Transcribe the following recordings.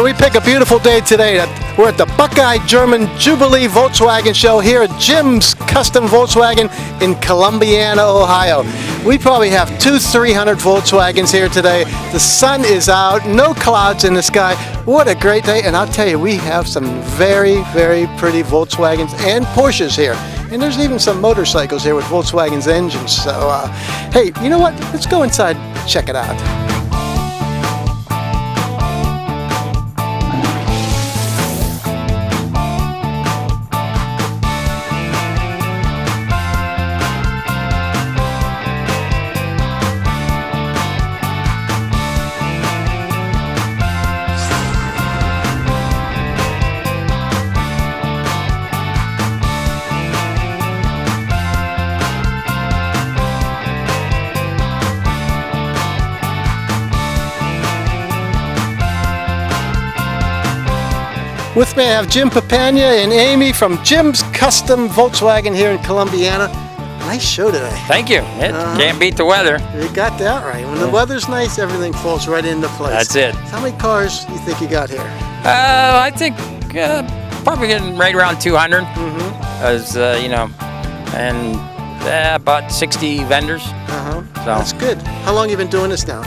and we pick a beautiful day today. We're at the Buckeye German Jubilee Volkswagen show here at Jim's Custom Volkswagen in Columbiana, Ohio. We probably have 200-300 Volkswagens here today. The sun is out, no clouds in the sky. What a great day, and I'll tell you, we have some very, very pretty Volkswagens and Porsches here. And there's even some motorcycles here with Volkswagen's engines. So, hey, you know what? Let's go inside and check it out. With me I have Jim Papania and Amy from Jim's Custom Volkswagen here in Columbiana. Nice show today. Thank you. Can't beat the weather. You got that right. When the weather's nice, everything falls right into place. That's it. How many cars do you think you got here? I think probably getting right around 200. As you know, and about 60 vendors. So. That's good. How long have you been doing this now?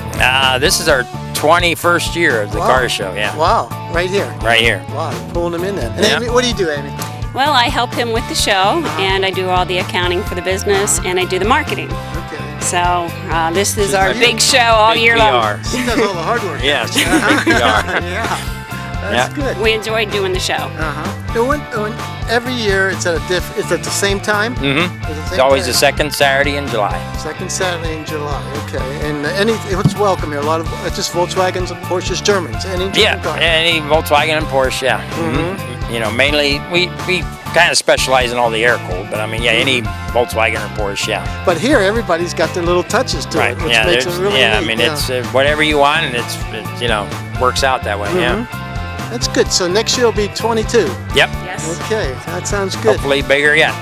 This is our 21st year of the car show. Yeah. Wow. Right here. Right here. Wow. You're pulling them in then. And Amy, what do you do, Amy? Well, I help him with the show, and I do all the accounting for the business, and I do the marketing. Okay. So this is our big show all year long. She does all the hard work. Yes. Big PR. Yeah. That's good. We enjoy doing the show. Every year it's at the same time. It's always the second Saturday in July. Second Saturday in July. Okay. And what's welcome here? A lot of just Volkswagens and Porsches, Germans. Any German car? Any Volkswagen and Porsche. Yeah. You know, mainly we kind of specialize in all the air-cooled, but I mean, any Volkswagen or Porsche. Yeah. But here everybody's got their little touches to it, which makes it really neat. I mean, it's whatever you want, and it's you know, works out that way. Yeah. That's good. So next year will be 22. Yep. Yes. Okay, that sounds good. Hopefully bigger yet.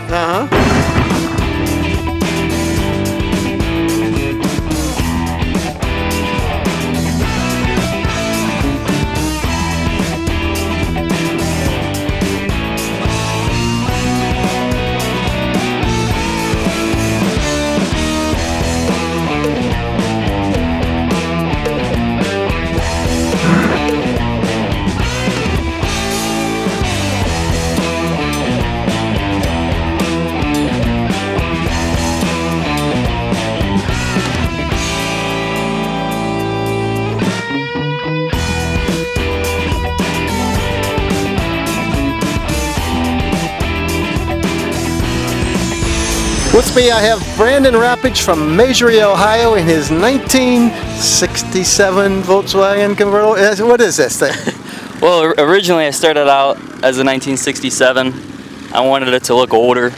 With me I have Brandon Rappage from Majory, Ohio in his 1967 Volkswagen convertible. What is this thing? Well, originally I started out as a 1967. I wanted it to look older,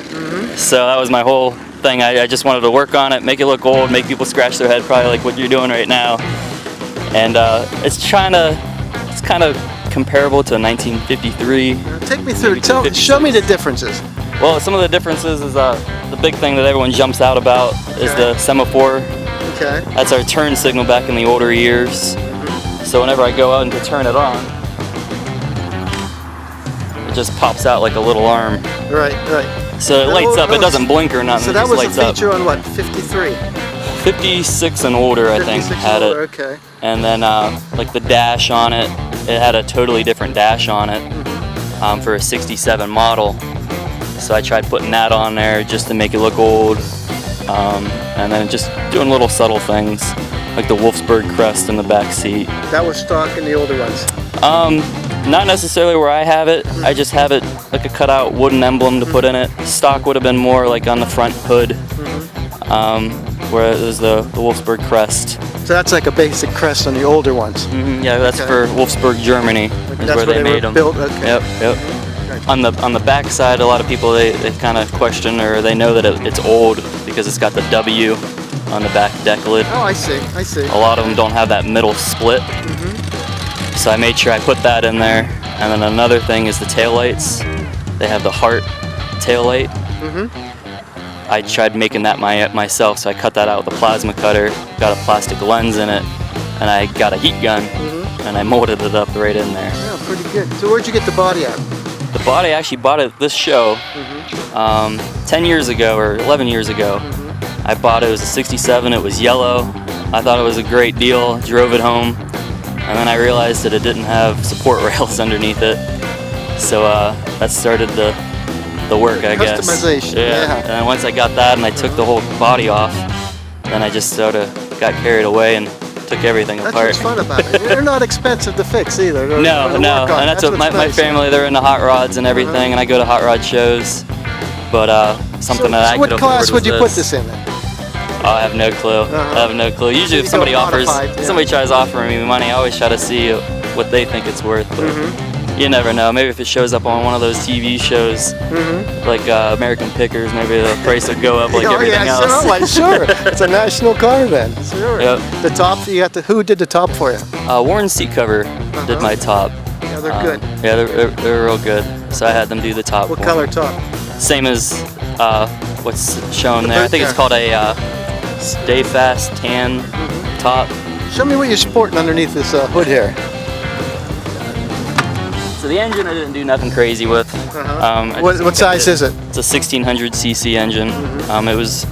so that was my whole thing. I just wanted to work on it, make it look old, make people scratch their head, probably like what you're doing right now. And it's kind of comparable to a 1953. Take me through. Show me the differences. Well, some of the differences is the big thing that everyone jumps out about is the semaphore. Okay. That's our turn signal back in the older years. So whenever I go out and to turn it on, it just pops out like a little arm. Right. So it lights up. It doesn't blink or nothing. So that was a feature up. on what, 53? 56 and older, I think, had it. Okay. And then like the dash on it, it had a totally different dash on it for a 67 model. So I tried putting that on there just to make it look old, and then just doing little subtle things like the Wolfsburg crest in the back seat. That was stock in the older ones? Not necessarily where I have it. I just have it like a cutout wooden emblem to put in it. Stock would have been more like on the front hood, where it was the Wolfsburg crest. So that's like a basic crest on the older ones? Yeah, that's for Wolfsburg, Germany, is where they made them. Built? Okay. Yep. On the back side, a lot of people they kind of question or they know that it's old because it's got the W on the back deck lid. Oh, I see. A lot of them don't have that middle split. So I made sure I put that in there. And then another thing is the taillights. They have the heart taillight. I tried making that myself, so I cut that out with a plasma cutter, got a plastic lens in it, and I got a heat gun. and I molded it up right in there. Yeah, pretty good. So where'd you get the body at? The body, I actually bought it at this show 10 years ago or 11 years ago. I bought it. It was a 67. It was yellow. I thought it was a great deal. Drove it home, and then I realized that it didn't have support rails underneath it. So that started the work, I guess. Customization. Yeah. And then once I got that and I took the whole body off, then I just sort of got carried away and took everything That's apart. what's fun about it. They're not expensive to fix either. No, and that's what my nice. family, they're into hot rods and everything, and I go to hot rod shows. But something that I what could class afford would you was put this. this in then? I have no clue. I have no clue. Usually if you somebody go offers, modified, yeah. somebody tries offering me money, I always try to see what they think it's worth. But you never know. Maybe if it shows up on one of those TV shows, like American Pickers, maybe the price would go up like everything else. Sure. It's a national car then. Sure. Yep. The top, you got the. Who did the top for you? Warren seat cover did my top. Yeah, they're good. Yeah, they're real good. So I had them do the top. What for color me. top? Same as what's shown there. I boot think it's there. called a Stay Fast tan top. Show me what you're sporting underneath this hood here. So the engine I didn't do nothing crazy with. I What just size is it? It's a 1600cc engine. It was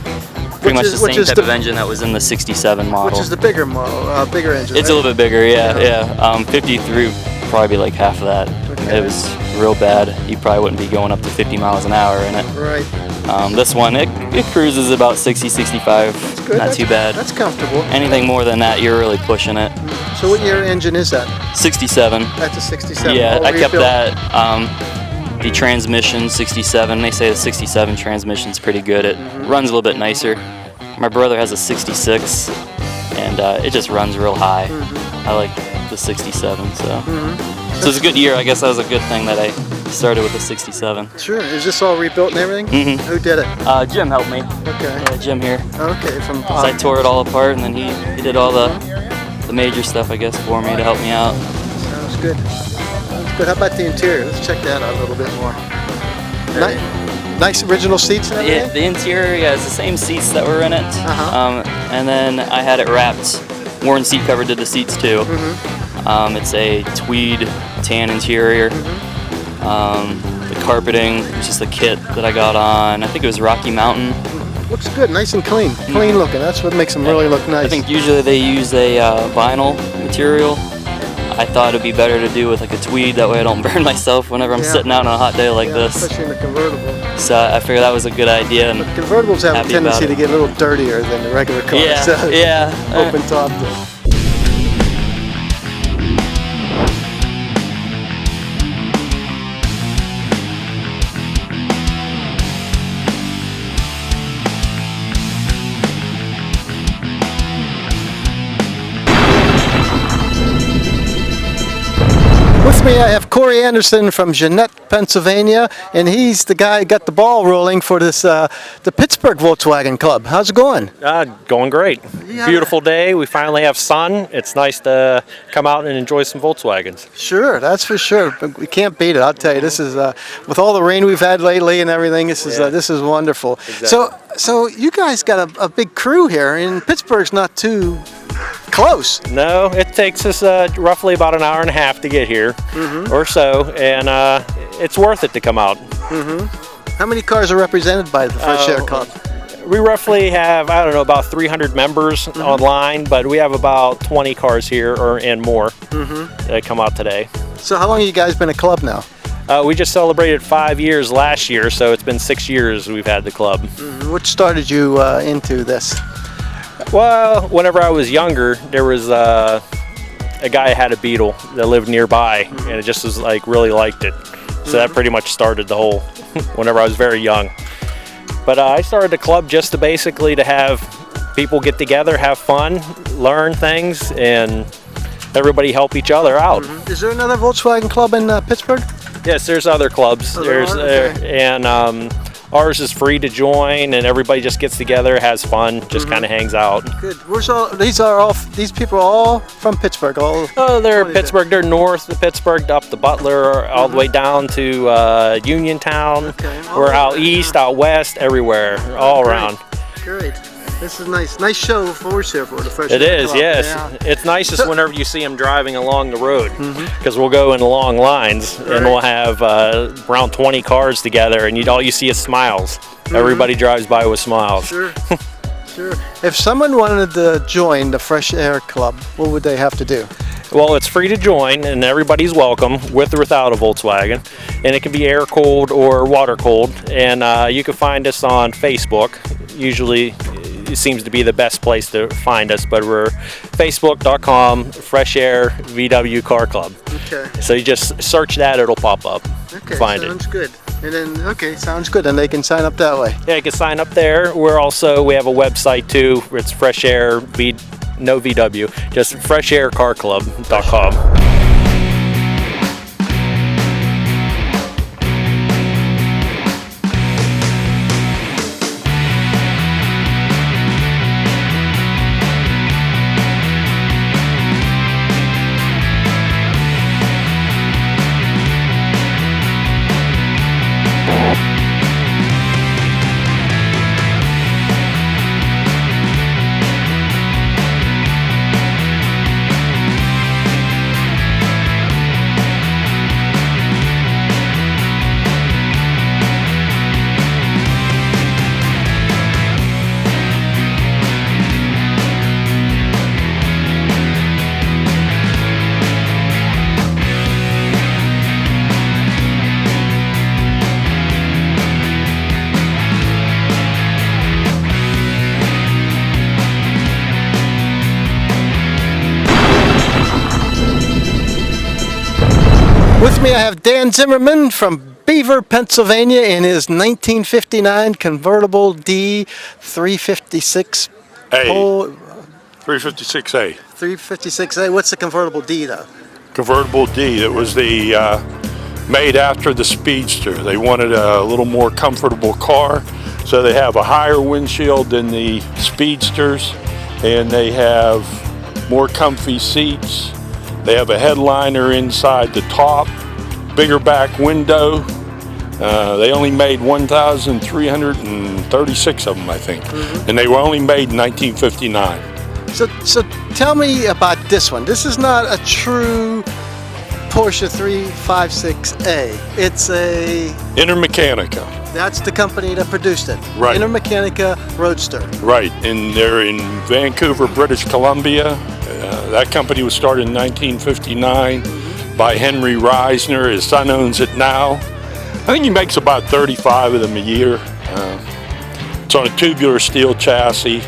pretty much the same type of engine that was in the 67 model. Which is the bigger model, bigger engine. It's a little bit bigger, yeah. 50 through probably be like half of that. Okay. It was real bad. You probably wouldn't be going up to 50 miles an hour in it. Right. This one, it cruises about 60, 65. Good. Not too bad. That's comfortable. Anything more than that, you're really pushing it. So what year engine is that? 67. That's a 67. Yeah, all I kept rebuilt. that. The transmission, 67. They say the 67 transmission's pretty good. It runs a little bit nicer. My brother has a 66, and it just runs real high. I like the 67, so it's a good year. I guess that was a good thing that I started with the 67. Sure. Is this all rebuilt and everything? Who did it? Jim helped me. Okay. Yeah, Jim here. Okay. From. So I tore it all apart, and then he did all the major stuff, I guess, for me to help me out. Sounds good. Sounds good. How about the interior? Let's check that out a little bit more. Nice original seats and everything? Yeah, the interior, yeah, it's the same seats that were in it. And then I had it wrapped. Warren seat cover did the seats too. It's a tweed tan interior. The carpeting, it's just the kit that I got on. I think it was Rocky Mountain. Looks good. Nice and clean. Clean looking. That's what makes them really look nice. I think usually they use a vinyl material. I thought it'd be better to do with like a tweed, that way I don't burn myself whenever I'm sitting out on a hot day like this. Especially in the convertible. So I figured that was a good idea. And Convertibles have a happy about tendency to it. get a little dirtier than the regular cars. Yeah, So yeah. Open top there. With me, I have Corey Anderson from Jeanette, Pennsylvania, and he's the guy who got the ball rolling for this the Pittsburgh Volkswagen Club. How's it going? Going great. Yeah. Beautiful day. We finally have sun. It's nice to come out and enjoy some Volkswagens. Sure, that's for sure. We can't beat it. I'll tell you, this is with all the rain we've had lately and everything. This is wonderful. So you guys got a big crew here, and Pittsburgh's not too close. No, it takes us roughly about an hour and a half to get here or so, and it's worth it to come out. How many cars are represented by the Fresh Air Club? We roughly have, I don't know, about 300 members online, but we have about 20 cars here and more that come out today. So how long have you guys been a club now? We just celebrated 5 years last year, so it's been 6 years we've had the club. What started you into this? Well, whenever I was younger, there was a guy who had a Beetle that lived nearby, and it just was like really liked it. So that pretty much started the whole, whenever I was very young. But I started the club just to basically to have people get together, have fun, learn things, and everybody help each other out. Is there another Volkswagen club in Pittsburgh? Yes, there's other clubs. Oh, there are? Okay. And ours is free to join, and everybody just gets together, has fun, just kind of hangs out. Good. These people are all from Pittsburgh. Oh, they're Pittsburgh. They're north of Pittsburgh, up to Butler, all the way down to Uniontown. Okay. We're out east, out west, everywhere, all around. Great. This is nice. Nice show of Porsche here for the fresh. It is, club. yes. Yeah. It's nicest whenever you see them driving along the road, because we'll go in long lines and we'll have around 20 cars together, and all you see is smiles. Everybody drives by with smiles. Sure. Sure. If someone wanted to join the Fresh Air Club, what would they have to do? Well, it's free to join, and everybody's welcome, with or without a Volkswagen. And it can be air cooled or water cooled. And you can find us on Facebook. Usually, it seems to be the best place to find us, but we're facebook.com Fresh Air VW Car Club. Okay. So you just search that; it'll pop up. Okay. Find sounds it. good. And then sounds good. And they can sign up that way. Yeah, you can sign up there. We have a website too. It's Fresh Air no VW, just freshaircarclub.com. With me, I have Dan Zimmerman from Beaver, Pennsylvania, in his 1959 convertible D 356. A. Pol- 356A. 356A. What's the convertible D though? Convertible D. That was the made after the Speedster. They wanted a little more comfortable car, so they have a higher windshield than the Speedsters, and they have more comfy seats. They have a headliner inside the top, bigger back window. They only made 1,336 of them, I think, and they were only made in 1959. So tell me about this one. This is not a true Porsche 356A. It's a... Intermechanica. That's the company that produced it. Right. Intermechanica Roadster. Right, and they're in Vancouver, British Columbia. That company was started in 1959 by Henry Reisner. His son owns it now. I think he makes about 35 of them a year. It's on a tubular steel chassis.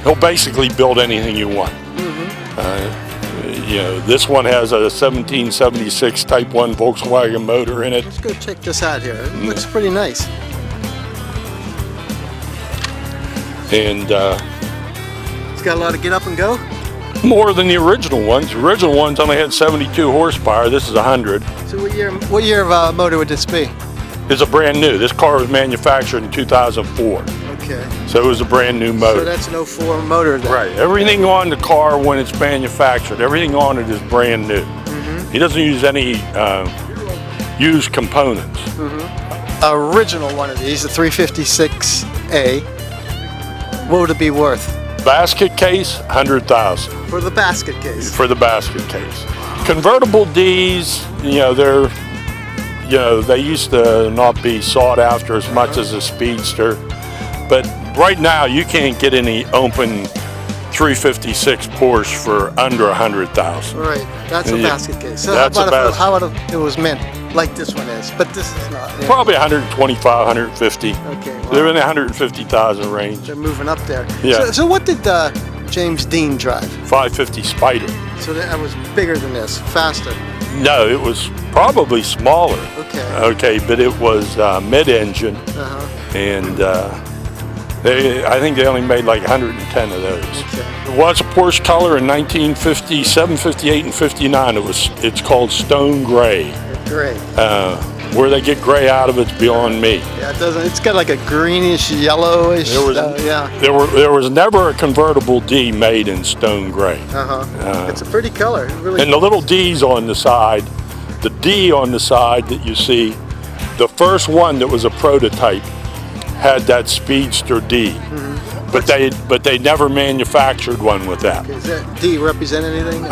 He'll basically build anything you want. This one has a 1776 Type 1 Volkswagen motor in it. Let's go check this out here. It looks pretty nice. And It's got a lot of get up and go. more than the original ones. The original ones only had 72 horsepower. This is 100. So what year of motor would this be? It's a brand new. This car was manufactured in 2004. Okay. So it was a brand new motor. So that's an 04 motor then. Right. Everything on the car when it's manufactured, everything on it is brand new. He doesn't use any used components. Original one of these, the 356A. What would it be worth? Basket case, 100,000 For the basket case. for the basket case. Convertible Ds, they used to not be sought after as much as a Speedster, but right now you can't get any open 356 Porsche for under 100,000. Right, that's a Yeah, basket case. So that's how a about basket. how about if it was mint, like this one is, but this is not. Yeah. Probably 125, 150. Okay, wow. They're in the 150,000 range. They're moving up there. Yeah. So what did James Dean drive? 550 Spider. So that was bigger than this, faster. No, it was probably smaller. Okay. Okay, but it was mid-engine, and I think they only made like 110 of those. Okay. It was a Porsche color in 1957, 58, and 59. It's called stone gray. Great. Where they get gray out of it's beyond me. Yeah, it doesn't. It's got like a greenish, yellowish. There was yeah. there was never a convertible D made in stone gray. It's a pretty color. It really. And the little D's on the side, the D on the side that you see, the first one that was a prototype had that Speedster D. but they never manufactured one with that. Does that D represent anything?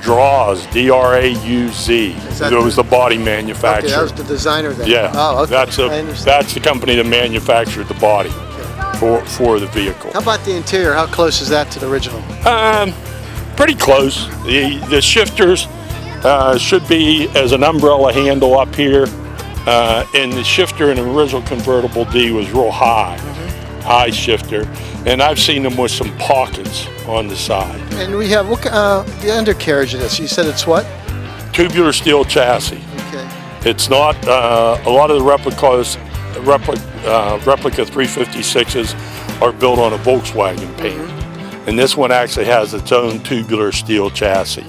Draws, D-R-A-U-Z. that It was the body manufacturer. Okay, that was the designer then. Yeah, Oh, okay. that's I understand. that's the company that manufactured the body for the vehicle. How about the interior? How close is that to the original? Pretty close. The shifters should be as an umbrella handle up here, and the shifter in the original convertible D was real high, high shifter, and I've seen them with some pockets on the side. And we have the undercarriage of this. You said it's what? Tubular steel chassis. Okay. It's not a lot of the replica 356s are built on a Volkswagen paint, and this one actually has its own tubular steel chassis,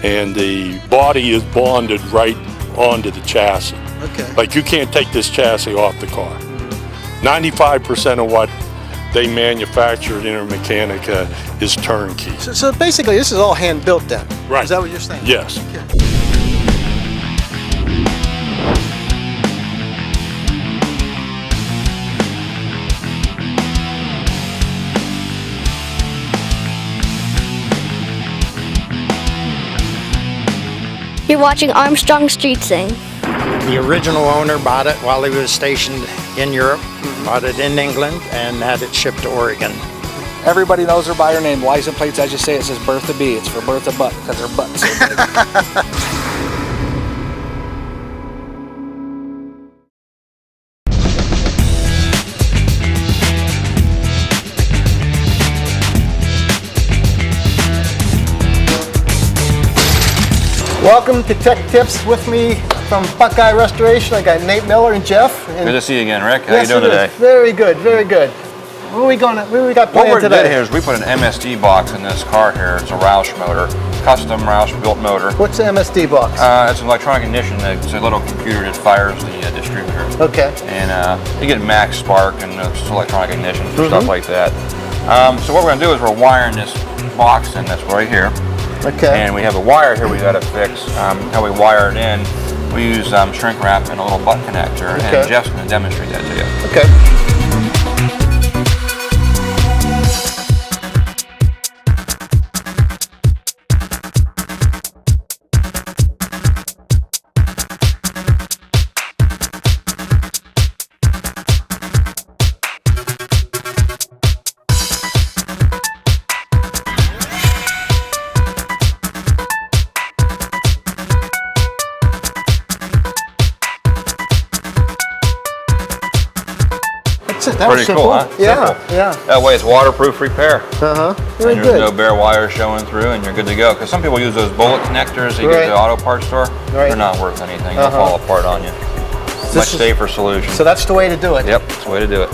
and the body is bonded right onto the chassis. Okay. Like you can't take this chassis off the car. 95% of what they manufacture at Intermechanica is turnkey. So basically, this is all hand built then. Right. Is that what you're saying? Yes. Okay. You're watching Armstrong Street Sing. The original owner bought it while he was stationed in Europe, bought it in England, and had it shipped to Oregon. Everybody knows her by her name. License plates, as you say, it says Bertha B. It's for Bertha Butt because her butt's so big. Welcome to Tech Tips. With me from Buckeye Restoration, I got Nate Miller and Jeff. And Good to see you again, Rick. How yes, you doing it is. today? Very good, very good. What we got What planned we today? did here is we put an MSD box in this car here. It's a Roush motor, custom Roush built motor. What's the MSD box? It's an electronic ignition. It's a little computer that fires the distributor. Okay. And you get max spark and just electronic ignition and stuff like that. So what we're going to do is we're wiring this box in. That's right here. Okay. And we have a wire here we got to fix. How we wire it in, we use shrink wrap and a little butt connector. Okay. And Jeff's going to demonstrate that to you. Okay. That was Pretty simple. cool, huh? Yeah, Simple. yeah. That way it's waterproof repair. Very and there's good. no bare wires showing through, and you're good to go. Because some people use those bullet connectors that you get Right. at the auto parts store. Right. They're not worth anything. They'll fall apart on you. Much safer solution. So that's the way to do it. Yep, that's the way to do it.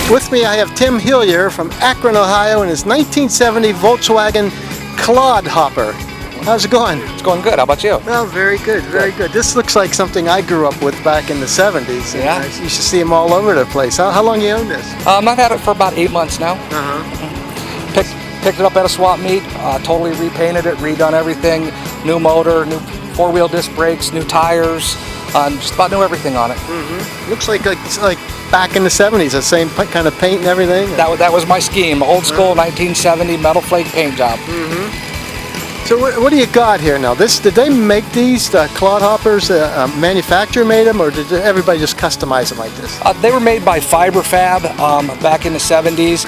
With me, I have Tim Hillier from Akron, Ohio, in his 1970 Volkswagen Clodhopper. How's it going? It's going good. How about you? Well, very good, very good. This looks like something I grew up with back in the 70s. and Yeah? I used to see them all over the place. How long you own this? I've had it for about 8 months now. Picked it up at a swap meet, totally repainted it, redone everything, new motor, new four-wheel disc brakes, new tires, just about new everything on it. Looks like it's like back in the 70s, the same kind of paint and everything. That was my scheme, old school 1970 metal flake paint job. So what do you got here now? Did they make these Clodhoppers? Manufacturer made them, or did everybody just customize them like this? They were made by Fiberfab back in the 70s.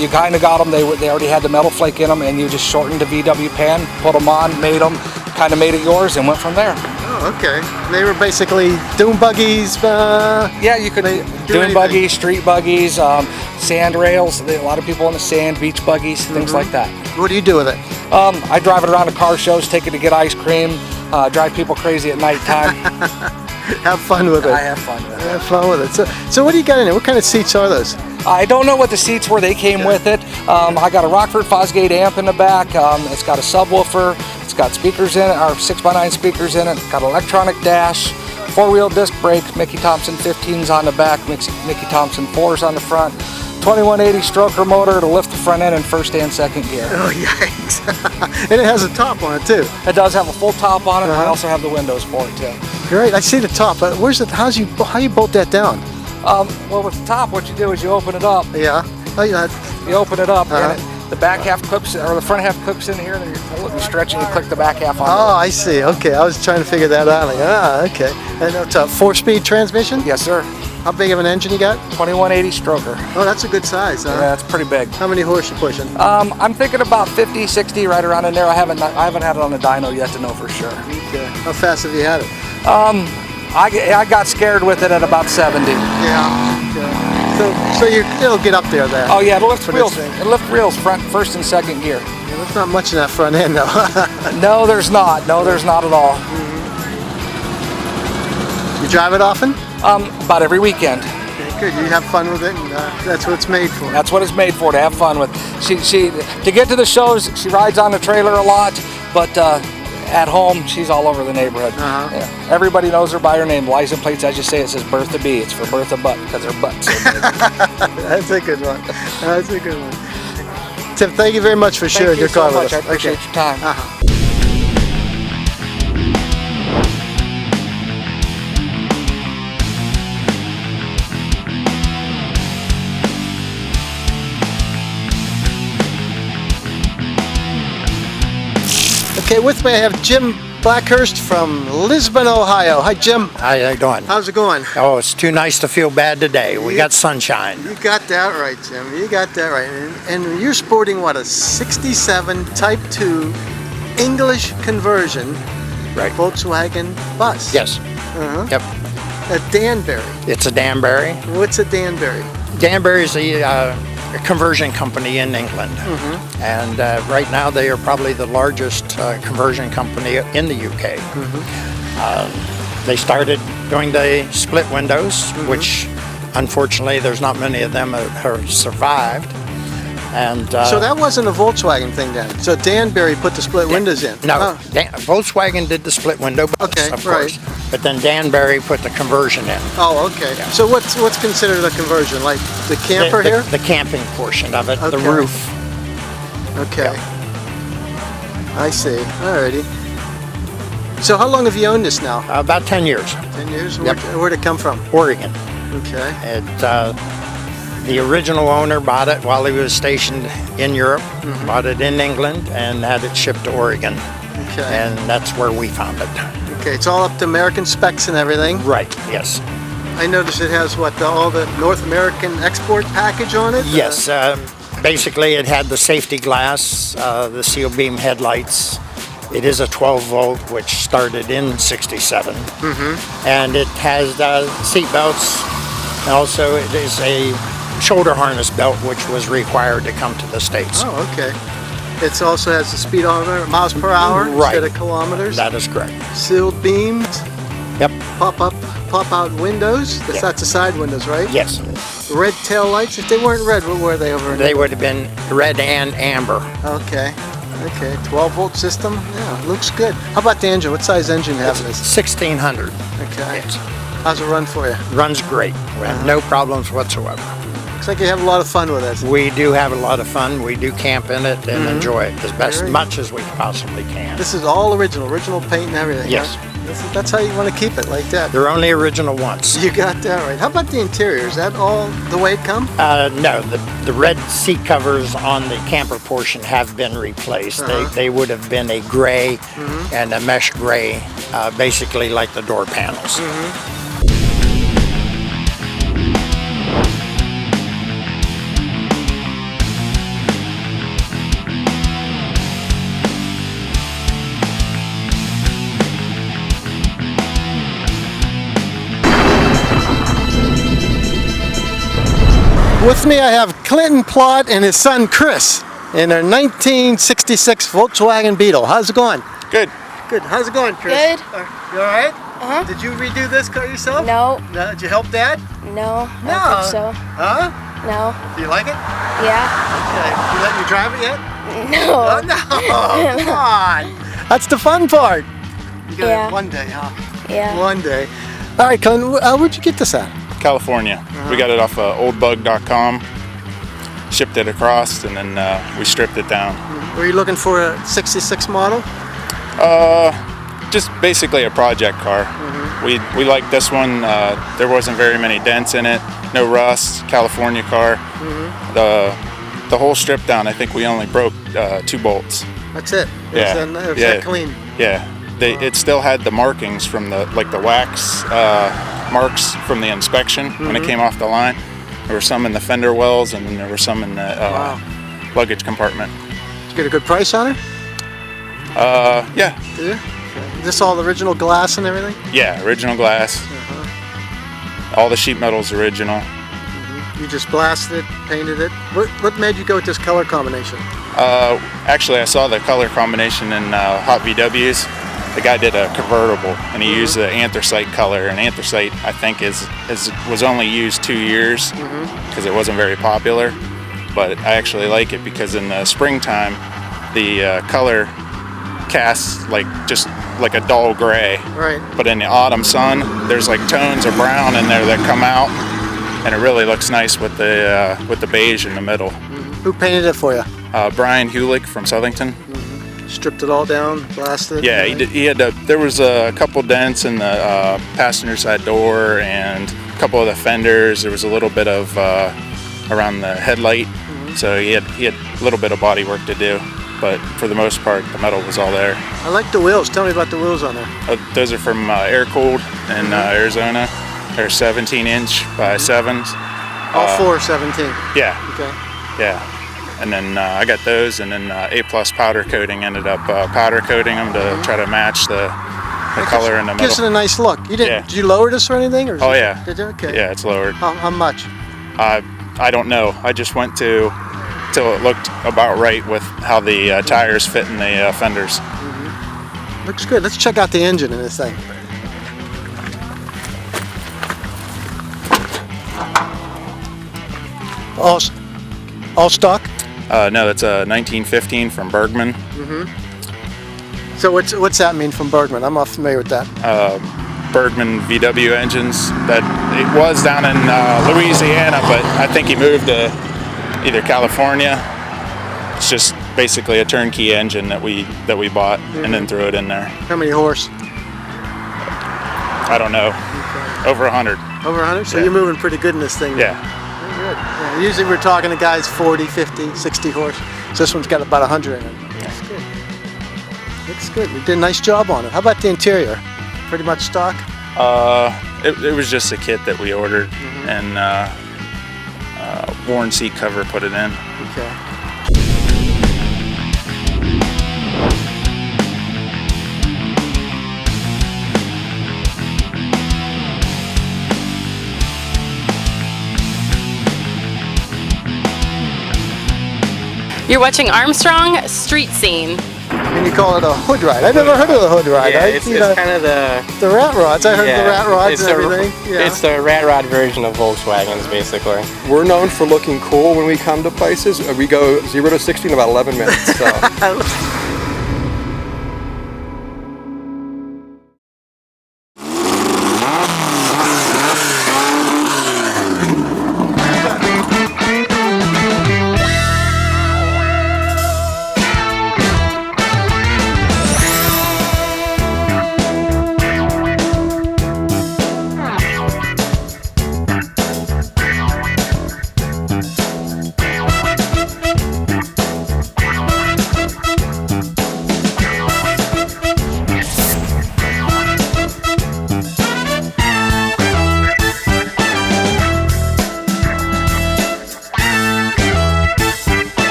You kind of got them, they already had the metal flake in them, and you just shortened the VW pan, put them on, made them, kind of made it yours, and went from there. Oh, okay. They were basically dune buggies. Yeah, you could do dune anything. buggies, street buggies, sand rails. A lot of people on the sand, beach buggies, things like that. What do you do with it? I drive it around to car shows, take it to get ice cream, drive people crazy at nighttime. Have fun with it. I have fun with it. Have fun with it. So what do you got in there? What kind of seats are those? I don't know what the seats were. They came with it. I got a Rockford Fosgate amp in the back. It's got a subwoofer. It's got speakers in it, or 6x9 speakers in it. Got an electronic dash, 4-wheel disc brakes, Mickey Thompson 15s on the back, Mickey Thompson 4s on the front. 2180 stroker motor to lift the front end in first and second gear. Oh, yikes. And it has a top on it, too. It does have a full top on it, and I also have the windows for it, too. Great. I see the top. But where's it? How you bolt that down? Well, with the top, what you do is you open it up. Yeah. Oh, yeah. You open it up, and the back half clips, or the front half clips in here, and then you pull it and stretch it, and you click the back half on. Oh, I see. Okay. I was trying to figure that out. Like, okay. And it's a 4-speed transmission? Yes, sir. How big of an engine you got? 2180 stroker. Oh, that's a good size, huh? Yeah, that's pretty big. How many horse you pushing? I'm thinking about 50, 60, right around in there. I haven't had it on the dyno yet to know for sure. Okay. How fast have you had it? I got scared with it at about 70. Yeah. Okay. So it'll get up there then. Oh yeah, it'll lift For wheels. this thing. It'll lift wheels first and second gear. Yeah, there's not much in that front end though. No, there's not. No, there's not at all. You drive it often? About every weekend. Okay, good. You have fun with it, and that's what it's made for. That's what it's made for, to have fun with. She to get to the shows, she rides on the trailer a lot, but at home, she's all over the neighborhood. Yeah. Everybody knows her by her name. License plates, as you say, it says Bertha B. It's for Bertha Butt, because her butt's so big. That's a good one. That's a good one. Tim, thank you very much for sharing your car with us. I appreciate your time. Okay, with me I have Jim Blackhurst from Lisbon, Ohio. Hi, Jim. How you doing? How's it going? Oh, it's too nice to feel bad today. We got sunshine. You got that right, Jim. You got that right. And you're sporting, what, a 67 Type 2 English conversion Volkswagen bus. Yes. Yep. A Danberry. It's a Danberry. What's a Danberry? Danberry is a conversion company in England. And right now they are probably the largest conversion company in the UK. They started doing the split windows, which unfortunately there's not many of them that have survived. And so that wasn't a Volkswagen thing then. So Danberry put the split windows in. No, Volkswagen did the split window bus, of course. But then Danberry put the conversion in. Oh, okay. Yeah. So what's considered a conversion? Like the camper here? The camping portion of it, the Okay. roof. Okay. I see. Alrighty. So how long have you owned this now? About 10 years. 10 years? Yep. Where'd it come from? Oregon. Okay. The original owner bought it while he was stationed in Europe, bought it in England, and had it shipped to Oregon. Okay. And that's where we found it. Okay, it's all up to American specs and everything. Right, yes. I noticed it has all the North American export package on it? Yes, basically it had the safety glass, the seal beam headlights. It is a 12 volt, which started in '67. And it has seat belts. Also, it is a shoulder harness belt, which was required to come to the States. Oh, okay. It also has the speedometer, miles per hour instead of kilometers. That is correct. Sealed beams. Yep. Pop-out windows. That's the side windows, right? Yes. Red tail lights. If they weren't red, what were they over? They would have been red and amber. Okay. Okay. 12 volt system. Yeah, looks good. How about the engine? What size engine do you have in this? 1600. Okay. Yes. How's it run for you? Runs great. We have no problems whatsoever. Looks like you have a lot of fun with it. We do have a lot of fun. We do camp in it and enjoy it as much as we possibly can. This is all original paint and everything. Yes. Right? That's how you want to keep it, like that. They're only original once. You got that right. How about the interior? Is that all the way it comes? No, the red seat covers on the camper portion have been replaced. They would have been a gray and a mesh gray, basically like the door panels. With me I have Clinton Plott and his son Chris in their 1966 Volkswagen Beetle. How's it going? Good. Good. How's it going, Chris? Good. You all right? Uh-huh. Did you redo this car yourself? No. No. Did you help Dad? No. No. I don't think so. Huh? No. Do you like it? Yeah. You let me drive it yet? No. Oh, no. Come on. That's the fun part. You got Yeah. it one day, huh? Yeah. One day. All right, Clinton. Where'd you get this at? California. We got it off oldbug.com, shipped it across, and then we stripped it down. Were you looking for a 66 model? Just basically a project car. We liked this one. There wasn't very many dents in it, no rust, California car. The whole strip down, I think we only broke 2 bolts. That's it. It was that clean. Yeah. It still had the markings from the wax marks from the inspection when it came off the line. There were some in the fender wells, and then there were some in the luggage compartment. Did you get a good price on it? Yeah. Did you? Is this all original glass and everything? Yeah, original glass. All the sheet metal's original. You just blasted it, painted it. What made you go with this color combination? Actually, I saw the color combination in Hot VWs. The guy did a convertible, and he used the anthracite color. And anthracite, I think, was only used 2 years because it wasn't very popular. But I actually like it because in the springtime, the color casts just like a dull gray. Right. But in the autumn sun, there's like tones of brown in there that come out, and it really looks nice with the beige in the middle. Who painted it for you? Brian Hulick from Southington. Stripped it all down, blasted. Yeah, he had. There was a couple dents in the passenger side door and a couple of the fenders. There was a little bit of around the headlight, so he had a little bit of body work to do. But for the most part, the metal was all there. I like the wheels. Tell me about the wheels on there. Those are from Air Cooled in Arizona. They're 17-inch by 7s. All 4 17. Yeah. Okay. Yeah. And then I got those, and then A+ powder coating. Ended up powder coating them to try to match the color in the middle. Gives it a nice look. You didn't? Yeah. Did you lower this or anything? Or Oh yeah. Did you? Okay. Yeah, it's lowered. How much? I don't know. I just went till it looked about right with how the tires fit in the fenders. Looks good. Let's check out the engine in this thing. All stock? No, it's a 1915 from Bergman. So what's that mean from Boardman? I'm not familiar with that. Bergman VW engines. That it was down in Louisiana, but I think he moved to either California. It's just basically a turnkey engine that we bought and then threw it in there. How many horse? I don't know. Over 100. Over 100? So Yeah. you're moving pretty good in this thing. Yeah. Very good. Yeah, usually we're talking to guys 40, 50, 60 horse. So this one's got about 100 in it. That's good. Looks good. We did a nice job on it. How about the interior? Pretty much stock? It was just a kit that we ordered, and worn seat cover put it in. Okay. You're watching Armstrong Street Scene. And you call it a hood ride. I never heard of the hood ride. Yeah, it's kind of the rat rods. I heard the rat rods and everything. It's the rat rod version of Volkswagens, basically. We're known for looking cool when we come to places. We go 0 to 60 in about 11 minutes. So.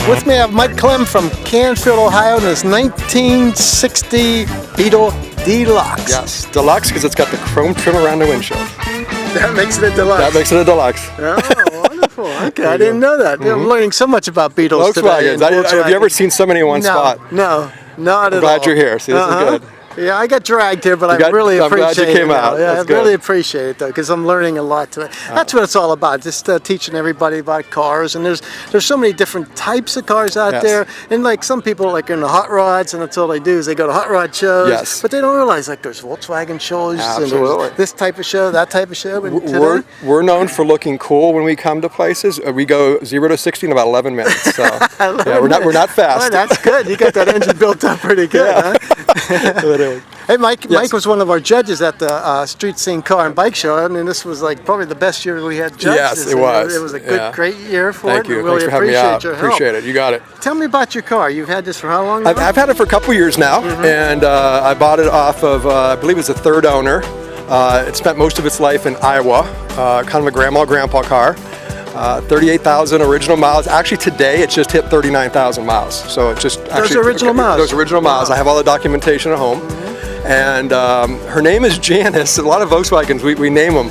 With me I have Mike Clem from Canfield, Ohio, and his 1960 Beetle Deluxe. Yes, deluxe because it's got the chrome trim around the windshield. That makes it a deluxe. That makes it a deluxe. Oh, wonderful. Okay, I didn't know that. I'm learning so much about Beetles today. Volkswagens. Have you ever seen so many in one spot? No, not at all. I'm glad you're here. See, this is good. Yeah, I got dragged here, but I really I'm appreciate glad you came out. Yeah, I That's good. really appreciate it though, because I'm learning a lot today. That's what it's all about, just teaching everybody about cars. And there's so many different types of cars out there. And like some people like in the hot rods, and that's all they do is they go to hot rod shows. Yes. But they don't realize like there's Volkswagen shows. Absolutely. And there's this type of show, that type of show. We're known for looking cool when we come to places. We go 0 to 60 in about 11 minutes. So yeah, we're not fast. Oh, that's good. You got that engine built up pretty good, huh? Hey, Mike. Mike was one of our judges at the Street Scene Car and Bike Show. I mean, this was like probably the best year we had judges. Yes, it was. It was a good, great year for Thank it. you. We really Thanks for having me out. your help. Appreciate it. You got it. Tell me about your car. You've had this for how long now? I've had it for a couple years now, and I bought it off of, I believe it was the third owner. It spent most of its life in Iowa, kind of a grandma-grandpa car. 38,000 original miles. Actually, today it just hit 39,000 miles. So it just those original miles. Those original miles. I have all the documentation at home. And her name is Janice. A lot of Volkswagens, we name them.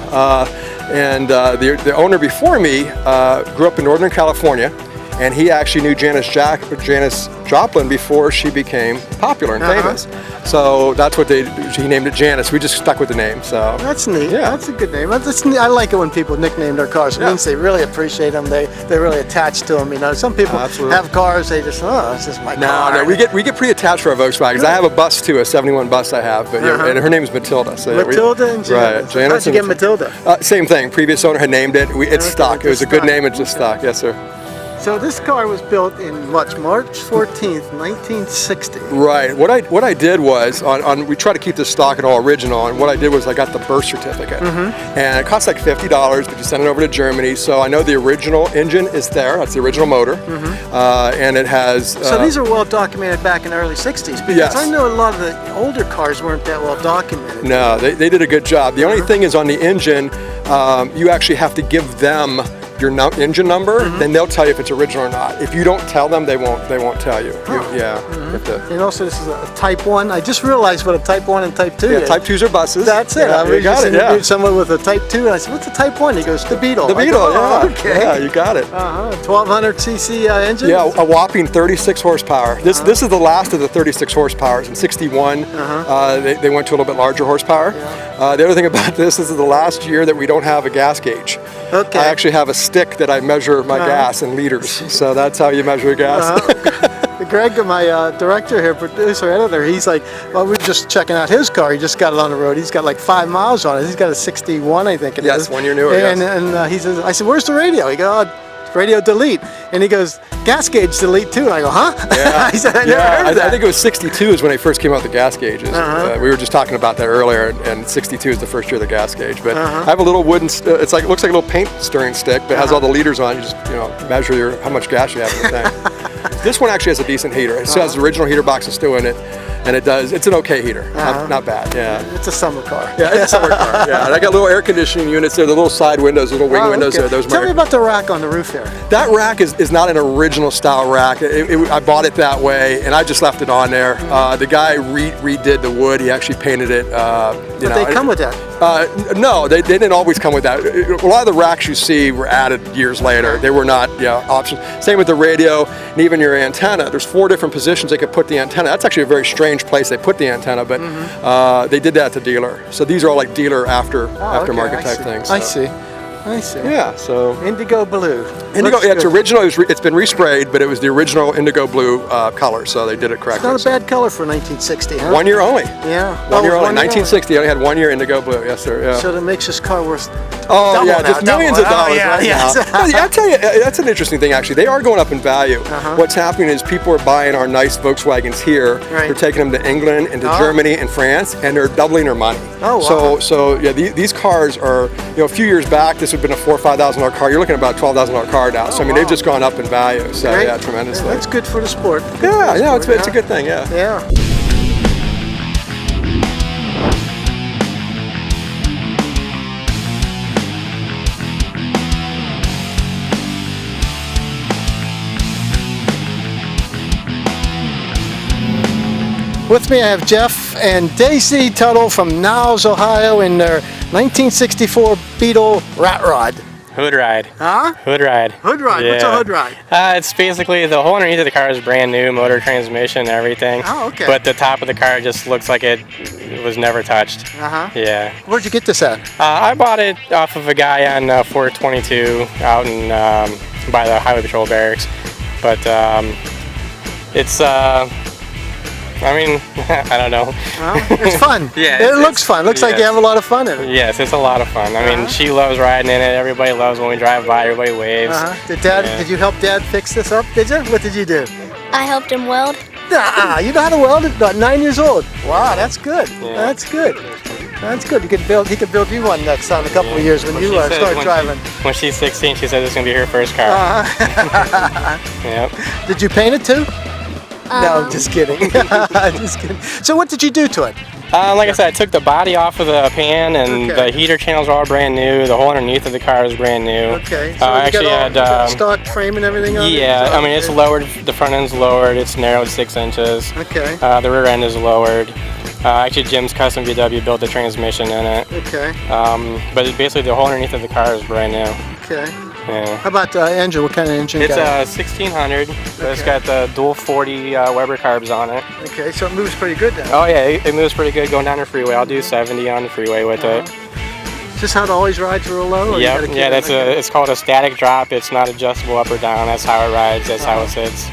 And the owner before me grew up in Northern California, and he actually knew Janice Joplin before she became popular and famous. So that's what he named it Janice. We just stuck with the name. So that's neat. Yeah. That's a good name. I like it when people nickname their cars. It means they really appreciate them. They're really attached to them. You know, some people have cars. They just this is my car. No, we get pretty attached to our Volkswagens. I have a bus too, a 71 bus I have, but and her name is Matilda. So Matilda and Janice. Right, Janice. How'd you get Matilda? Same thing. Previous owner had named it. It's stock. It was a good name. It's just stock. Yes, sir. So this car was built in March 14th, 1960. Right. What I did was we try to keep this stock and all original, and what I did was I got the birth certificate, and it costs like $50, but you send it over to Germany. So I know the original engine is there. That's the original motor, and it has. So these are well documented back in the early 60s, because I know a lot of the older cars weren't that well documented. No, they did a good job. The only thing is on the engine, you actually have to give them your engine number, then they'll tell you if it's original or not. If you don't tell them, they won't tell you. And also this is a Type 1. I just realized what a Type 1 and Type 2 is. Type 2s are buses. That's it. I just interviewed someone with a Type 2, and I said, what's a Type 1? He goes, the Beetle. The Beetle, okay. Yeah, you got it. 1200 cc engine? Yeah, a whopping 36 horsepower. This is the last of the 36 horsepowers. In 61, they went to a little bit larger horsepower. The other thing about this is the last year that we don't have a gas gauge. Okay. I actually have a stick that I measure my gas in liters. So that's how you measure gas. Greg, my director here, producer, editor, he's like, well, we're just checking out his car. He just got it on the road. He's got like 5 miles on it. He's got a 61, I think it is. Yes, 1 year newer. And he says, I said, where's the radio? He goes, radio delete. And he goes, gas gauge delete too. And I go, huh? Yeah. He said, I never heard of that. I think it was 62 is when they first came out with the gas gauges. We were just talking about that earlier, and 62 is the first year of the gas gauge. But I have a little wooden, it looks like a little paint stirring stick, but it has all the liters on. You just measure how much gas you have in the tank. This one actually has a decent heater. It still has the original heater box is still in it. And it's an okay heater, not bad. Yeah, it's a summer car. Yeah, it's a summer car. Yeah, and I got little air conditioning units there, the little side windows, little wing windows there. Tell me about the rack on the roof there. That rack is not an original style rack. I bought it that way, and I just left it on there. The guy redid the wood. He actually painted it. But they come with that. No, they didn't always come with that. A lot of the racks you see were added years later. They were not options. Same with the radio and even your antenna. There's 4 different positions they could put the antenna. That's actually a very strange place they put the antenna, but they did that at the dealer. So these are all like dealer aftermarket type things. So. I see. Yeah, so indigo blue. Indigo, it's original. It's been resprayed, but it was the original indigo blue color, so they did it correctly. It's not a bad color for 1960, huh? 1 year only. Yeah. 1 year only. 1960, I only had 1 year indigo blue. Yes, sir. Yeah. So that makes this car worth. Just millions of dollars right now. I tell you, that's an interesting thing. Actually, they are going up in value. What's happening is people are buying our nice Volkswagens here. They're taking them to England and to Germany and France, and they're doubling their money. Oh wow. So yeah, these cars are. A few years back, this would have been a $4,000 or $5,000 car. You're looking at about a $12,000 car now. So I mean, they've just gone up in value. So yeah, tremendously. That's good for the sport. It's a good thing. Yeah. Yeah. With me I have Jeff and Daisy Tuttle from Niles, Ohio in their 1964 Beetle Rat Rod. Hood ride. Huh? Hood ride. Hood ride? Yeah. What's a hood ride? It's basically the whole underneath of the car is brand new, motor, transmission, everything. Oh, okay. But the top of the car just looks like it was never touched. Uh-huh. Yeah. Where'd you get this at? I bought it off of a guy on 422 out in by the Highway Patrol barracks. But it's I mean, I don't know. Well, it's fun. Yeah, it looks fun. Looks like you have a lot of fun in it. Yes, it's a lot of fun. I mean, she loves riding in it. Everybody loves when we drive by. Everybody waves. Did you help Dad fix this up? Did you? What did you do? I helped him weld. You know how to weld it? 9 years old. Wow, that's good. That's good. That's good. He could build you one next time in a couple of years when you start driving. When she's 16, she said it's gonna be her first car. Yep. Did you paint it too? No, just kidding. Just kidding. So what did you do to it? Like I said, I took the body off of the pan, and the heater channels are all brand new. The whole underneath of the car is brand new. Okay. So I actually had stock frame and everything on it? Yeah, I mean it's lowered. The front end's lowered. It's narrowed 6 inches. Okay. The rear end is lowered. Actually, Jim's custom VW built the transmission in it. Okay. But basically, the whole underneath of the car is brand new. Okay. Yeah. How about engine? What kind of engine? It's a 1600. So it's got the dual 40 Weber carbs on it. Okay, so it moves pretty good then. Oh yeah, it moves pretty good going down the freeway. I'll do 70 on the freeway with it. Is this how it always rides real low? Or Yep. Yeah, it's called a static drop. It's not adjustable up or down. That's how it rides. That's how it sits.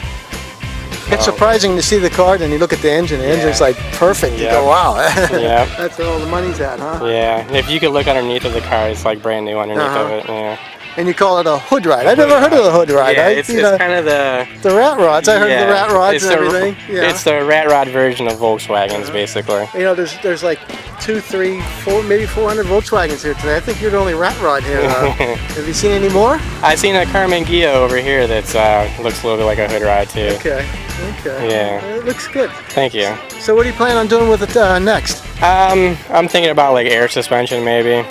It's surprising to see the car and you look at the engine. The engine's like perfect. You go, wow. Yeah. That's where all the money's at, huh? Yeah. If you could look underneath of the car, it's like brand new underneath of it. Yeah. And you call it a hood ride. I never heard of the hood ride. Yeah, it's kind of the rat rods. I heard of the rat rods and everything. It's the rat rod version of Volkswagens, basically. You know, there's like 2, 3, 4, maybe 400 Volkswagens here today. I think you're the only rat rod here. Have you seen any more? I've seen a Carmen Gio over here that's looks a little bit like a hood ride too. Okay. Okay. Yeah. It looks good. Thank you. So what do you plan on doing with it next? I'm thinking about like air suspension maybe.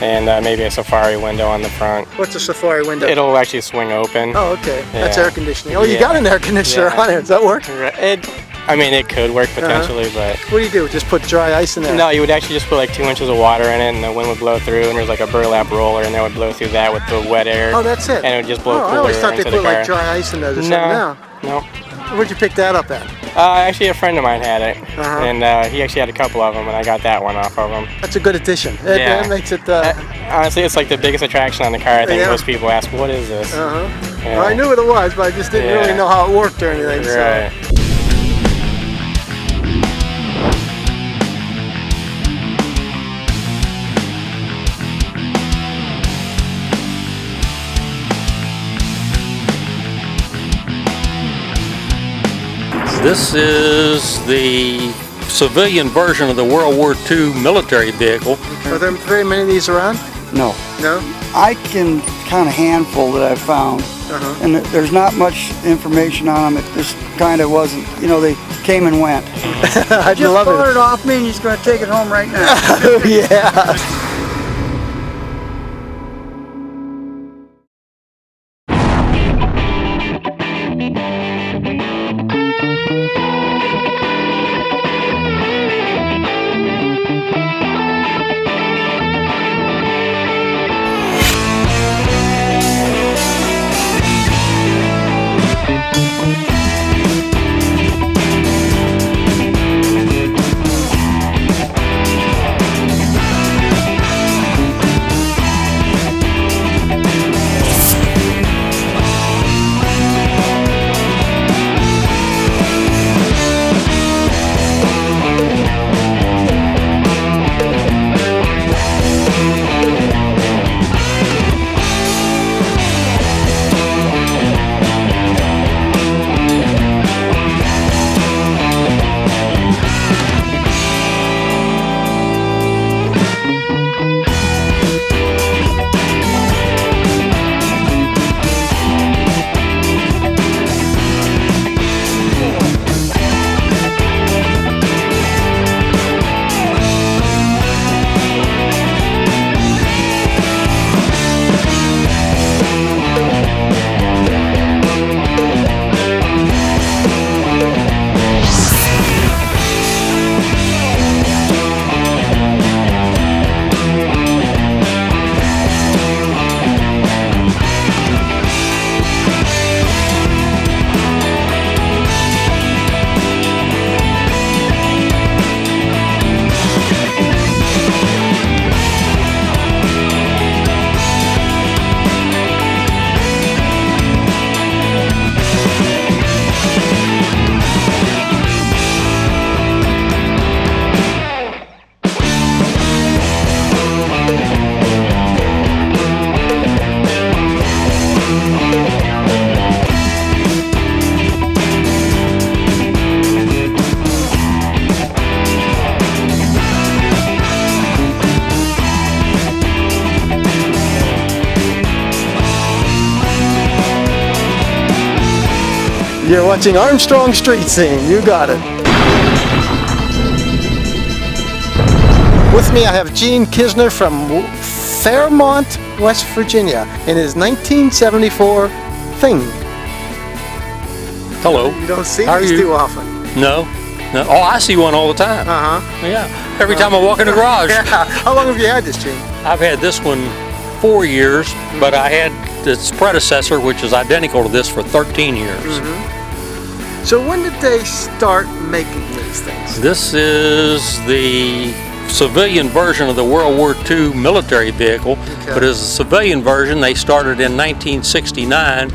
And maybe a Safari window on the front. What's a Safari window? It'll actually swing open. Oh, okay. Yeah. That's air conditioning. Oh, you got an air conditioner on it. Does that work? I mean, it could work potentially, but... What do you do? Just put dry ice in there? No, you would actually just put like 2 inches of water in it, and the wind would blow through, and there's like a burlap roller, and that would blow through that with the wet air. Oh, that's it? And it would just blow cooler I always thought they into put the car. like dry ice in those or something. No. Where'd you pick that up at? Actually, a friend of mine had it, and he actually had a couple of them, and I got that one off of him. That's a good addition. That makes it... honestly, it's like the biggest attraction on the car. I think most people ask, what is this? Well, I knew what it was, but I just didn't really know how it worked or anything. Right. So. This is the civilian version of the World War II military vehicle. Are there very many of these around? No. No? I can count a handful that I've found, and there's not much information on them. It just kind of wasn't, you know, they came and went. I just love bought it off me, and he's going to take it home right now. Oh, yeah. You're watching Armstrong Street Scene. You got it. With me, I have Gene Kisner from Fairmont, West Virginia, in his 1974 Thing. Hello. You don't see How are these you? too often. No. Oh, I see one all the time. Uh-huh. Yeah. Every time I walk in the garage. Yeah. How long have you had this, Gene? I've had this one 4 years, but I had its predecessor, which is identical to this, for 13 years. Mm-hmm. So when did they start making these things? This is the civilian version of the World War II military vehicle, but as a civilian version, they started in 1969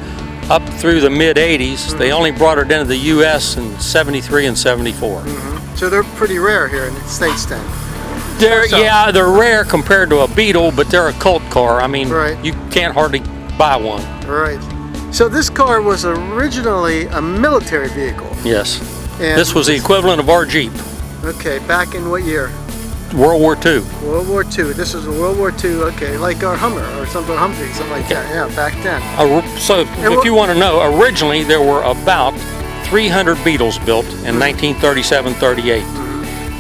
up through the mid-80s. They only brought it into the U.S. in 73 and 74. So they're pretty rare here in the States then? Yeah, they're rare compared to a Beetle, but they're a cult car. I mean, you can't hardly buy one. Right. So this car was originally a military vehicle? Yes. And this was the equivalent of our Jeep. Okay, back in what year? World War II. World War II. This is a World War II, okay, like our Hummer or something, Humvee, something like that, yeah, back then. So, if you want to know, originally there were about 300 Beetles built in 1937-38.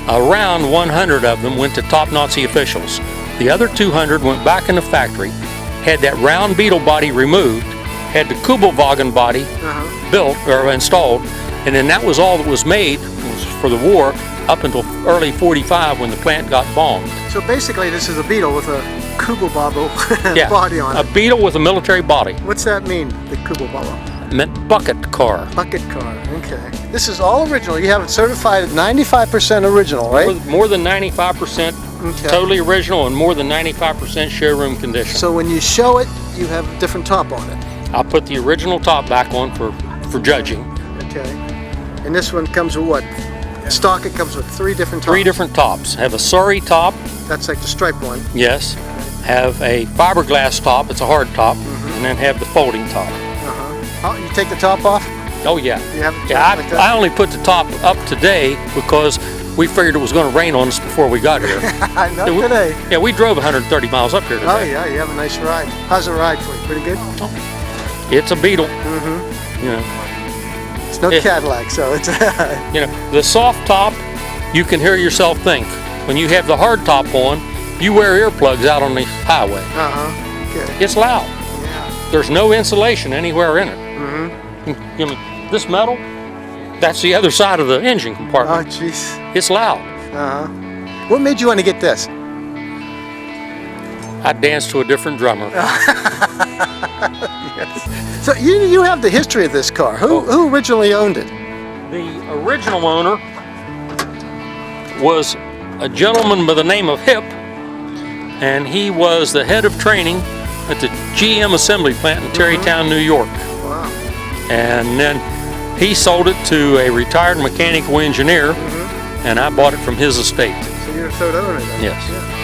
Around 100 of them went to top Nazi officials. The other 200 went back in the factory, had that round Beetle body removed, had the Kubelwagen body built or installed, and then that was all that was made for the war up until early 45 when the plant got bombed. So basically this is a Beetle with a Kubelbabo body on it. A Beetle with a military body. What's that mean, the Kubelbabo? It meant bucket car. Bucket car, okay. This is all original. You have it certified at 95% original, right? More than 95% totally original and more than 95% showroom condition. So when you show it, you have a different top on it. I'll put the original top back on for judging. Okay. And this one comes with what? Stock, it comes with 3 different tops. 3 different tops. Have a Surrey top. That's like the striped one. Yes. Have a fiberglass top. It's a hard top. And then have the folding top. Oh, you take the top off? Oh yeah. You have I only put the top up today because we figured it was going to rain on us before we got here. Not today. Yeah, we drove 130 miles up here today. Oh yeah, you have a nice ride. How's the ride for you? Pretty good? It's a Beetle. You know. It's no Cadillac, so it's you know, the soft top, you can hear yourself think. When you have the hard top on, you wear earplugs out on the highway. Okay. It's loud. There's no insulation anywhere in it. You know, this metal, that's the other side of the engine compartment. Oh, jeez. It's loud. What made you want to get this? I danced to a different drummer. Yes. So you have the history of this car. Who originally owned it? The original owner was a gentleman by the name of Hip, and he was the head of training at the GM assembly plant in Terrytown, New York. Wow. And then he sold it to a retired mechanical engineer, and I bought it from his estate. So you're a third owner then? Yes. Yeah.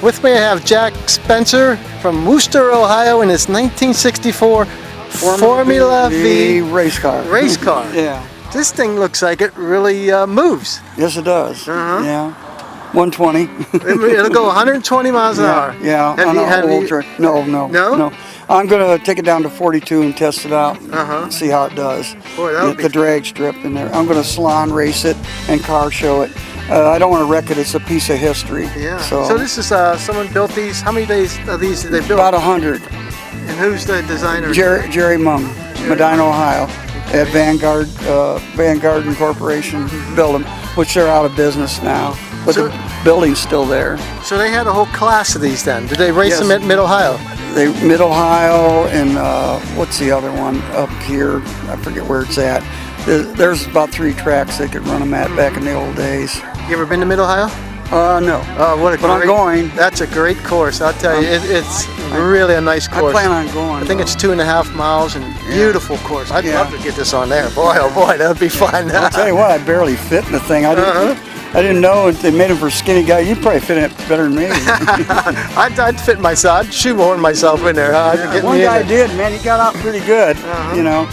With me I have Jack Spencer from Wooster, Ohio in his 1964 Formula V race car. Race car. Yeah. This thing looks like it really moves. Yes, it does. Uh-huh. Yeah. 120. It'll go 120 miles an hour. Yeah. No. I'm going to take it down to 42 and test it out. See how it does. Boy, that would Get the drag strip in there. I'm going to salon race it and car show it. I don't want to wreck it. It's a piece of history. Yeah. So this is someone built these. How many days of these did they build? About 100. And who's the designer? Jerry Mung, Medina, Ohio, at Vanguard Incorporation built them, which they're out of business now, but the building's still there. So they had a whole class of these then. Did they race them at Mid-Ohio? Mid-Ohio and what's the other one up here? I forget where it's at. There's about 3 tracks they could run them at back in the old days. You ever been to Mid-Ohio? No. But I'm going. That's a great course. I'll tell you, it's really a nice course. I plan on going. I think it's 2.5 miles and beautiful course. I'd love to get this on there. Boy, oh boy, that'd be fun. I'll tell you what, I barely fit in the thing. I didn't know they made them for skinny guys. You'd probably fit in it better than me. I'd fit myself. I'd shoehorn myself in there. One guy did, man. He got out pretty good. You know.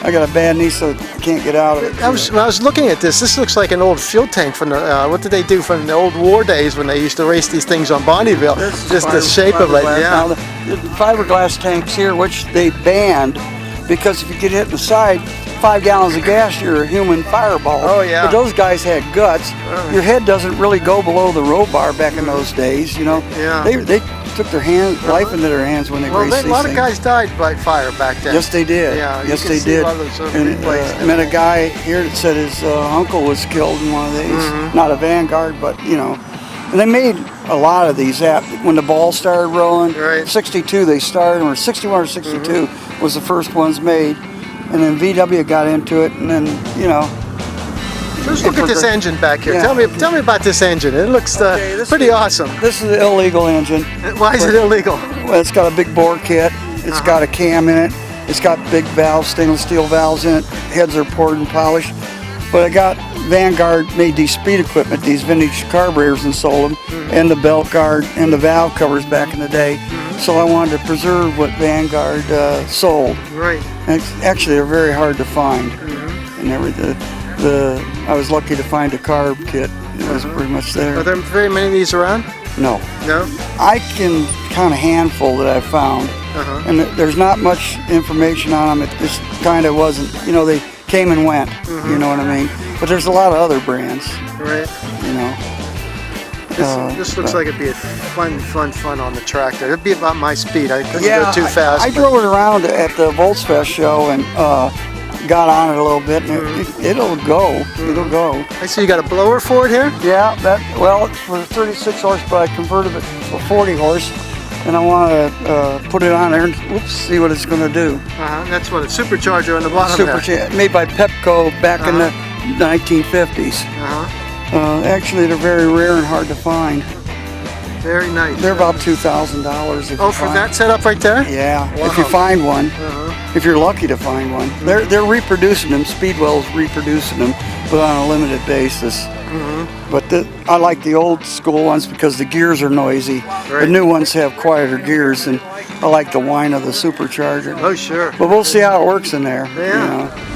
I got a bad knee, so I can't get out of it. I was looking at this. This looks like an old fuel tank from the. What did they do from the old war days when they used to race these things on Bonneville? Just the shape of it. Yeah. Now, the fiberglass tanks here, which they banned, because if you get hit in the side, 5 gallons of gas, you're a human fireball. Oh yeah. But those guys had guts. Your head doesn't really go below the row bar back in those days. You know. Yeah. They took their life into their hands when they raced these things. A lot of guys died by fire back then. Yes, they did. Yeah, yes, they did. And met a guy here that said his uncle was killed in one of these. Not a Vanguard, but you know. And they made a lot of these when the ball started rolling. Right. 62 they started, or 61 or 62 was the first ones made. And then VW got into it, and then you know. Let's look at this engine back here. Yeah. Tell me about this engine. It looks pretty awesome. This is an illegal engine. Why is it illegal? Well, it's got a big bore kit. It's got a cam in it. It's got big valves, stainless steel valves in it. Heads are poured and polished. But I got Vanguard made these speed equipment, these vintage carburetors, and sold them, and the belt guard and the valve covers back in the day. So I wanted to preserve what Vanguard sold. Right. And actually, they're very hard to find. And everything. I was lucky to find a carb kit. It was pretty much there. Are there very many of these around? No. No? I can count a handful that I found. And there's not much information on them. It just kind of wasn't, you know, they came and went, you know what I mean? But there's a lot of other brands. Right. You know. This looks like it'd be a fun on the tractor. It'd be about my speed. I couldn't go too fast. I drove it around at the Volksfest show and got on it a little bit, and it'll go. It'll go. I see you got a blower for it here? Yeah, it's for 36 horse, but I converted it to 40 horse, and I want to put it on there and see what it's going to do. That's what a supercharger on the bottom there. Made by Pepco back in the 1950s. Actually, they're very rare and hard to find. Very nice. They're about $2,000. Oh, for that setup right there? Yeah, if you find one. If you're lucky to find one. They're reproducing them. Speedwell's reproducing them, but on a limited basis. But I like the old school ones because the gears are noisy. Right. The new ones have quieter gears, and I like the whine of the supercharger. Oh, sure. But we'll see how it works in there. Yeah. You know.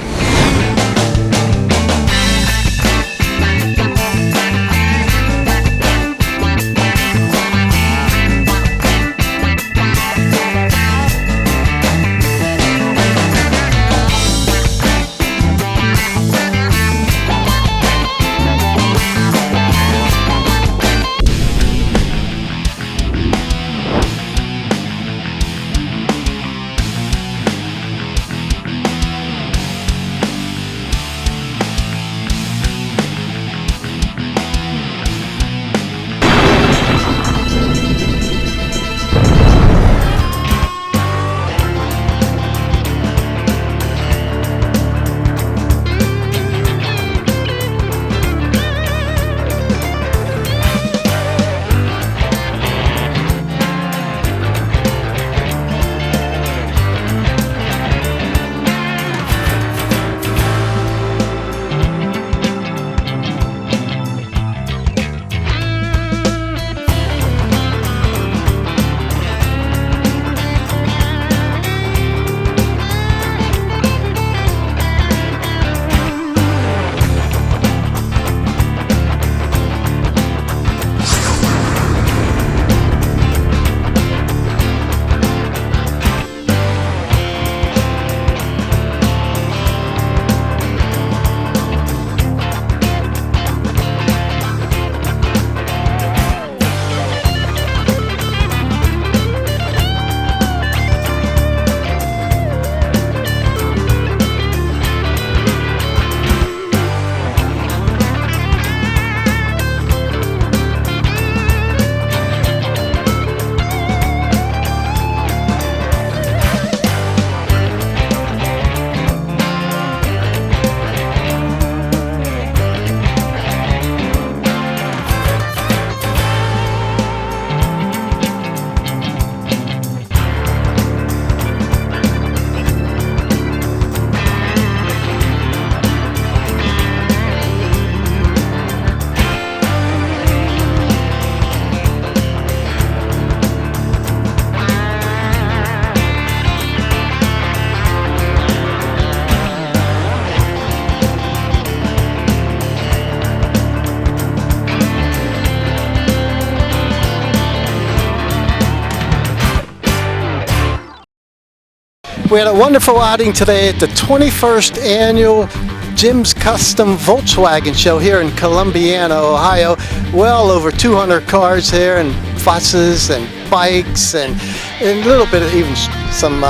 We had a wonderful outing today at the 21st annual Jim's Custom Volkswagen Show here in Columbiana, Ohio. Well over 200 cars here, and buses and bikes and a little bit of even some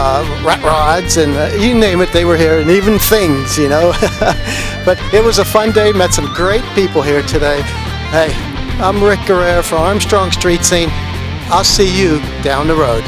rat rods and you name it, they were here, and even things, you know. But it was a fun day, met some great people here today. Hey, I'm Rick Guerrero from Armstrong Street Scene. I'll see you down the road.